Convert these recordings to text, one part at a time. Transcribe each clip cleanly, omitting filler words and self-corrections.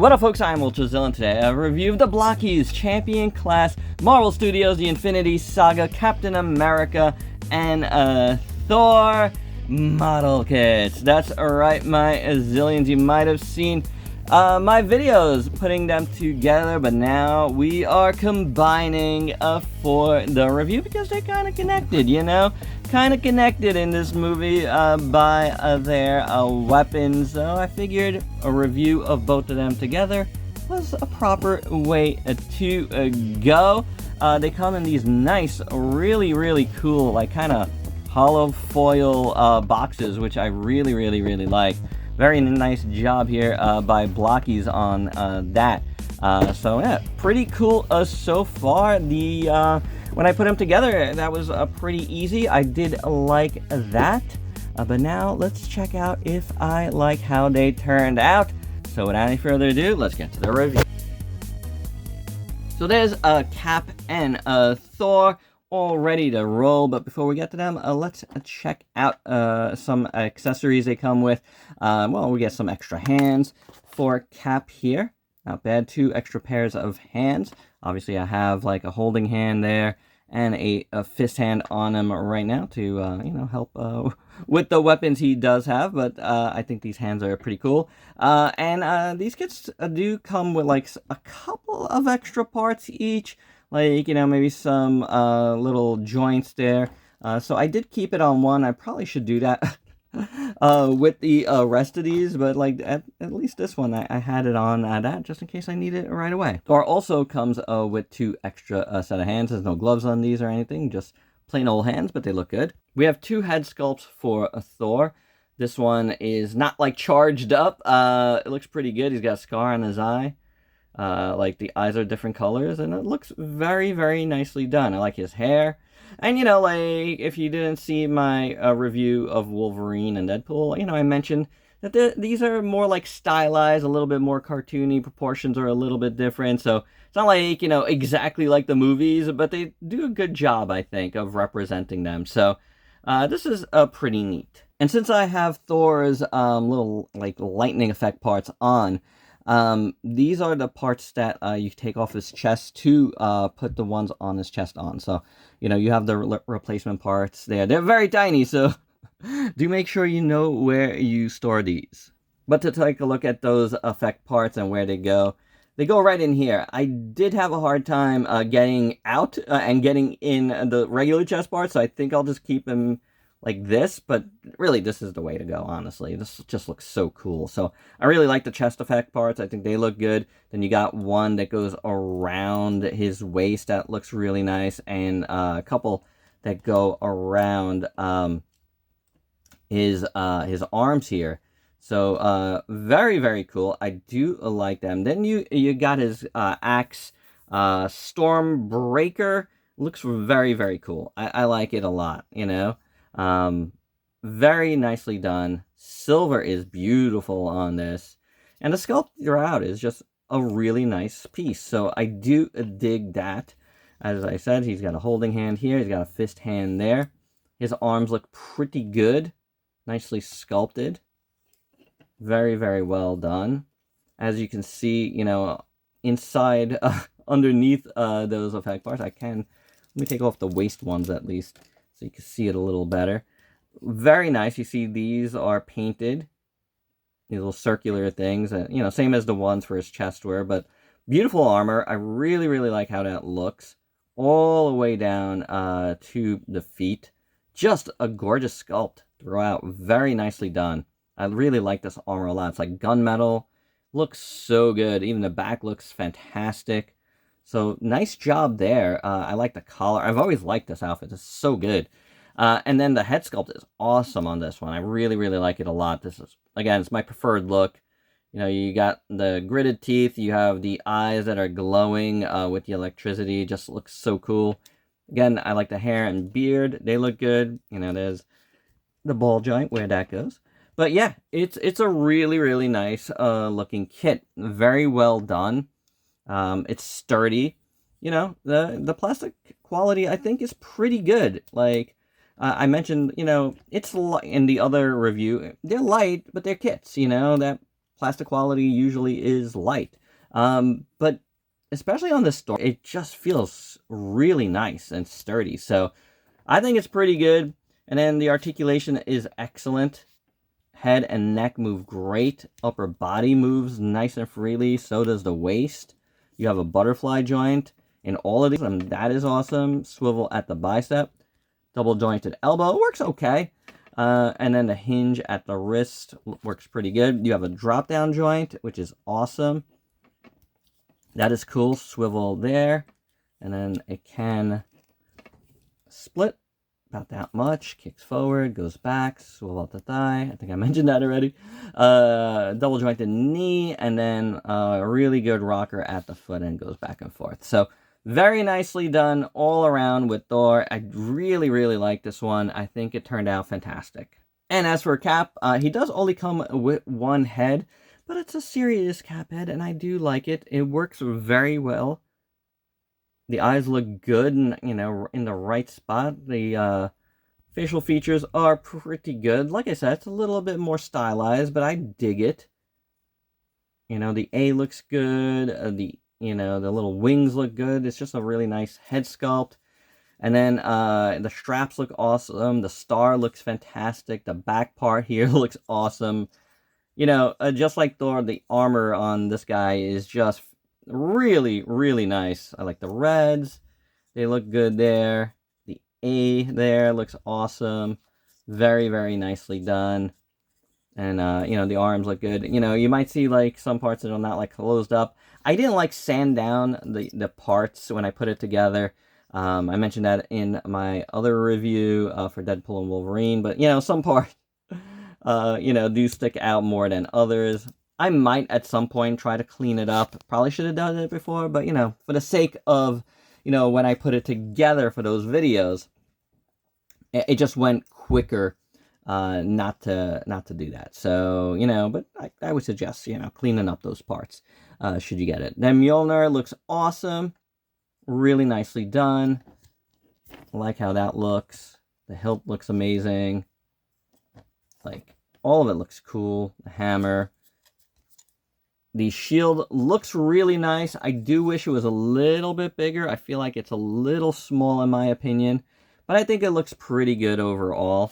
What up, folks? I'm Ultrazillatoys, and today a review of the BLOKEES Champion Class Marvel Studios The Infinity Saga Captain America and Thor model kits. That's right, my zillions. You might have seen my videos putting them together, but now we are combining for the review because they're kind of connected, you know? Kind of connected in this movie by their weapons, so I figured a review of both of them together was a proper way to go. They come in these nice, really cool, like kind of hollow foil boxes, which I really like. Very nice job here by BLOKEES on that. So yeah, pretty cool so far. When I put them together, that was pretty easy. I did like that. But now let's check out if I like how they turned out. So without any further ado, let's get to the review. So there's Cap and Thor all ready to roll, but before we get to them, let's check out some accessories they come with. Well, we get some extra hands for Cap here. Not bad. 2 extra pairs of hands. Obviously, I have like a holding hand there and a fist hand on him right now to, you know, help with the weapons he does have. But I think these hands are pretty cool. And these kits do come with like a couple of extra parts each. Like, you know, maybe some little joints there. So I did keep it on one. I probably should do that with the rest of these, but like at least this one I had it on that just in case I need it right away. Thor also comes with 2 extra set of hands. There's no gloves on these or anything, just plain old hands, but they look good. We have 2 head sculpts for Thor. This one is not like charged up. It looks pretty good. He's got a scar on his eye. Like the eyes are different colors, and it looks very nicely done. I like his hair. And, you know, like, if you didn't see my review of Wolverine and Deadpool, you know, I mentioned that these are more, like, stylized, a little bit more cartoony, proportions are a little bit different, so it's not like, you know, exactly like the movies, but they do a good job, I think, of representing them, so this is pretty neat. And since I have Thor's little, like, lightning effect parts on, these are the parts that you take off his chest to put the ones on his chest on. So, you know, you have the replacement parts there. They're very tiny, so do make sure you know where you store these. But to take a look at those effect parts and where they go right in here. I did have a hard time getting out and getting in the regular chest parts, so I think I'll just keep them like this, but really this is the way to go, honestly. This just looks so cool. So I really like the chest effect parts. I think they look good. Then you got one that goes around his waist that looks really nice, and a couple that go around his arms here. So very cool. I do like them. Then you got his axe, Stormbreaker. Looks very cool. I like it a lot, you know. Very nicely done. Silver is beautiful on this, and the sculpt throughout is just a really nice piece, so I do dig that. As I said, he's got a holding hand here, he's got a fist hand there. His arms look pretty good, nicely sculpted, very well done. As you can see, you know, inside underneath those effect parts, let me take off the waist ones at least so you can see it a little better. Very nice. You see these are painted. These little circular things. You know, same as the ones for his chest wear, but beautiful armor. I really like how that looks. All the way down to the feet. Just a gorgeous sculpt throughout. Very nicely done. I really like this armor a lot. It's like gunmetal. Looks so good. Even the back looks fantastic. So, nice job there. I like the collar. I've always liked this outfit. It's so good. And then the head sculpt is awesome on this one. I really like it a lot. This is, again, it's my preferred look. You know, you got the gritted teeth. You have the eyes that are glowing with the electricity. Just looks so cool. Again, I like the hair and beard. They look good. You know, there's the ball joint where that goes. But yeah, it's a really nice looking kit. Very well done. It's sturdy. You know, the plastic quality, I think, is pretty good. Like, I mentioned, you know, it's in the other review, they're light, but they're kits, you know, that plastic quality usually is light. But especially on this Thor, it just feels really nice and sturdy. So I think it's pretty good. And then the articulation is excellent. Head and neck move great. Upper body moves nice and freely. So does the waist. You have a butterfly joint in all of these, and that is awesome. Swivel at the bicep. Double jointed elbow works okay. And then the hinge at the wrist works pretty good. You have a drop down joint, which is awesome. That is cool. Swivel there. And then it can split about that much. Kicks forward, goes back, swivel out the thigh. I think I mentioned that already. Double jointed knee, and then a really good rocker at the foot, and goes back and forth. So very nicely done all around with Thor. I really, really like this one. I think it turned out fantastic. And as for Cap, he does only come with one head, but it's a serious Cap head, and I do like it. It works very well. The eyes look good, and in the right spot. The facial features are pretty good. Like I said, it's a little bit more stylized, but I dig it. The A looks good. The little wings look good. It's just a really nice head sculpt. And then the straps look awesome. The star looks fantastic. The back part here looks awesome. Just like Thor, the armor on this guy is just really, really nice. I like the reds. They look good there. The A there looks awesome. Very, very nicely done. And, the arms look good. You might see, like, some parts that are not, like, closed up. I didn't, like, sand down the parts when I put it together. I mentioned that in my other review for Deadpool and Wolverine. But, some parts, do stick out more than others. I might at some point try to clean it up. Probably should have done it before, but for the sake of, when I put it together for those videos, it just went quicker not to do that. So, but I would suggest, cleaning up those parts should you get it. Then Mjolnir looks awesome. Really nicely done. I like how that looks. The hilt looks amazing. Like, all of it looks cool. The hammer. The shield looks really nice. I do wish it was a little bit bigger. I feel like it's a little small in my opinion. But I think it looks pretty good overall.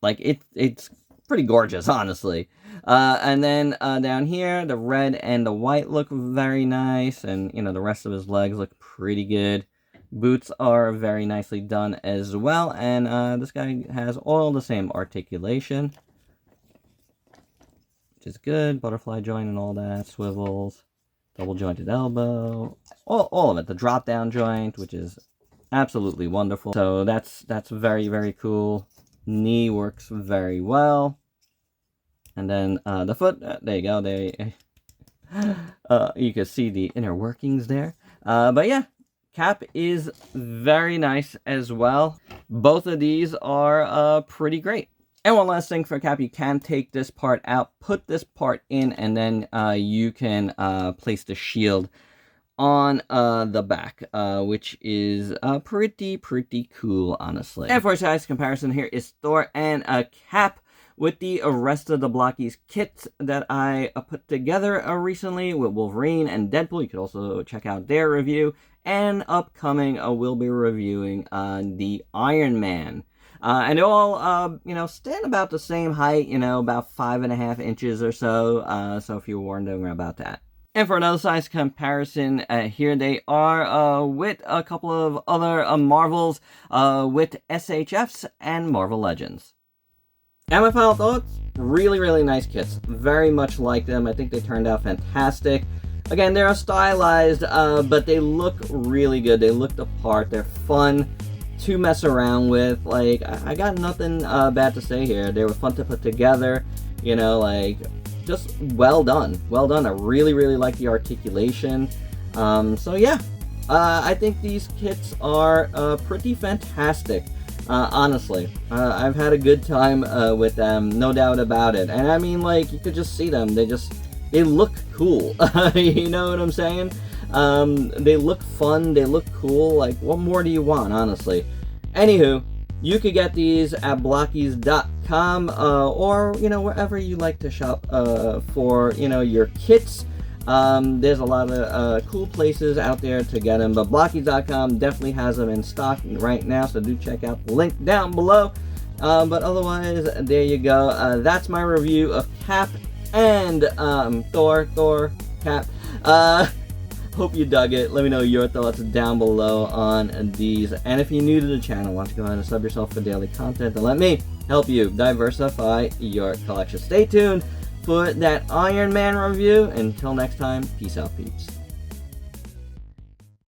Like, it's pretty gorgeous, honestly. And then down here, the red and the white look very nice. And, the rest of his legs look pretty good. Boots are very nicely done as well. And this guy has all the same articulation, is good. Butterfly joint and all that. Swivels. Double jointed elbow. All of it. The drop down joint, which is absolutely wonderful. So that's very, very cool. Knee works very well. And then the foot. There you go. You can see the inner workings there. But yeah, Cap is very nice as well. Both of these are pretty great. And one last thing for Cap, you can take this part out, put this part in, and then you can place the shield on the back, which is pretty cool, honestly. And for a size comparison, here is Thor and Cap with the rest of the BLOKEES kits that I put together recently with Wolverine and Deadpool. You could also check out their review. And upcoming, we'll be reviewing the Iron Man. And they all, stand about the same height, about 5.5 inches or so. So if you're wondering about that. And for another size comparison, here they are with a couple of other Marvels with SHFs and Marvel Legends. And my final thoughts, really, really nice kits. Very much like them. I think they turned out fantastic. Again, they are stylized, but they look really good. They look the part. They're fun to mess around with. Like, I got nothing bad to say here. They were fun to put together, just well done. Well done. I really, really like the articulation. So yeah, I think these kits are pretty fantastic. Honestly, I've had a good time with them, no doubt about it. And I mean, like, you could just see them. They look cool. You know what I'm saying? They look fun, they look cool. Like, what more do you want, honestly? Anywho, You could get these at BLOKEES.com or, you know, wherever you like to shop for, you know, your kits. There's a lot of cool places out there to get them, but BLOKEES.com definitely has them in stock right now, so do check out the link down below. But otherwise, there you go. That's my review of Cap and Thor, Cap. Hope you dug it. Let me know your thoughts down below on these. And if you're new to the channel, why don't you go ahead and sub yourself for daily content and let me help you diversify your collection. Stay tuned for that Iron Man review. Until next time, peace out, peeps.